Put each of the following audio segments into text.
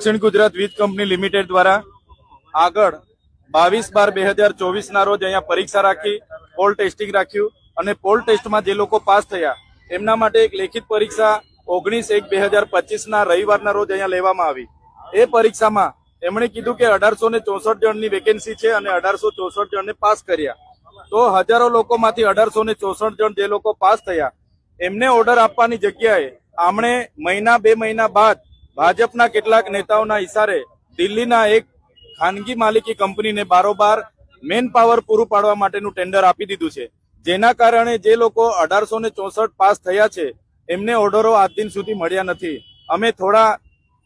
દક્ષિણ ગુજરાત વીજ company limited દ્વારા આગળ 22/12/2024 ના રોજ અહીંયા પરીક્ષા રાખી, પોલ ટેસ્ટિંગ રાખ્યું અને પોલ ટેસ્ટમાં જે લોકો પાસ થયા એમના માટે એક લેખિત પરીક્ષા 19/1/2025 ના રવિવારના રોજ અહીંયા લેવામાં આવી। એ પરીક્ષામાં એમણે કીધું કે 1864 જણની વેકેન્સી છે અને 1864 જણને પાસ કર્યા। તો હજારો લોકોમાંથી 1864 જણ જે લોકો પાસ થયા એમને ઓર્ડર આપવાની જગ્યાએ આમણે મહિના 2 મહિના બાદ ભાજપના કેટલાક નેતાઓના ઇશારે દિલ્હીના એક ખાનગી માલિકી કંપનીને બારોબાર મેન પાવર પૂરું પાડવા માટેનું ટેન્ડર આપી દીધું છે, જેના કારણે જે લોકો 1864 પાસ થયા છે એમને ઓર્ડરો આજ દિન સુધી મળ્યા નથી। અમે થોડા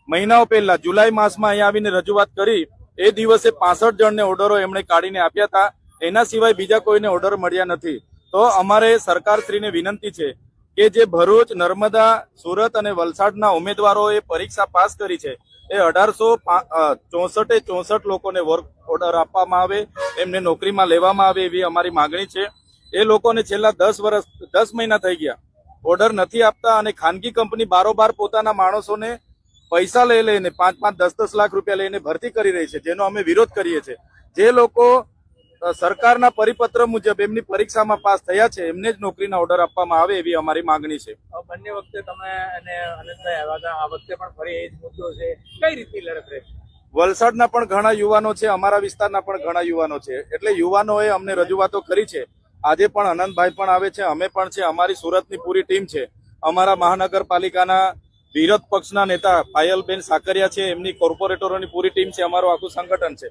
મહિનાઓ પહેલા જુલાઈ માસમાં અહીંયા આવીને રજૂઆત કરી, એ દિવસે 65 જણને ઓર્ડરો એમણે કાઢીને આપ્યા હતા, એના સિવાય બીજા કોઈને ઓર્ડર મળ્યા નથી। તો અમારે સરકારશ્રીને વિનંતી છે કે જે ભરૂચ, નર્મદા, સુરત અને વલસાડના ઉમેદવારોએ પરીક્ષા પાસ કરી છે એ 1864 લોકોને વર્ક ઓર્ડર આપવામાં આવે, એમને નોકરીમાં લેવામાં આવે એવી અમારી માગણી છે। એ લોકોને છેલ્લા 10 મહિના થઈ ગયા ઓર્ડર નથી આપતા અને ખાનગી કંપની બારોબાર પોતાના માણસોને પૈસા લઈ લઈને 5-5, 10-10 લાખ રૂપિયા લઈને ભરતી કરી રહી છે, જેનો અમે વિરોધ કરીએ છીએ। જે લોકો સરકારના પરિપત્ર મુજબ એમની પરીક્ષામાં પાસ થયા છે એમને જ નોકરીના ઓર્ડર આપવામાં આવે એવી અમારી માંગણી છે। બંને વખતે તમે અને આનંદભાઈ આવ્યા હતા, આ વખતે પણ ફરી એ જ મુદ્દો છે, કઈ રીતની લડત રહેશે? વલસાડના પણ ઘણા યુવાનો છે, અમારા વિસ્તારના પણ ઘણા યુવાનો છે, એટલે યુવાનોએ અમને રજૂઆતો કરી છે। આજે પણ આનંદભાઈ પણ આવે છે, અમે પણ છે, અમારી સુરતની પૂરી ટીમ છે, અમારા મહાનગરપાલિકાના વિરોધ પક્ષના નેતા પાયલબેન સાકરિયા છે, એમની કોર્પોરેટરોની પૂરી ટીમ છે, અમારું આખું સંગઠન છે।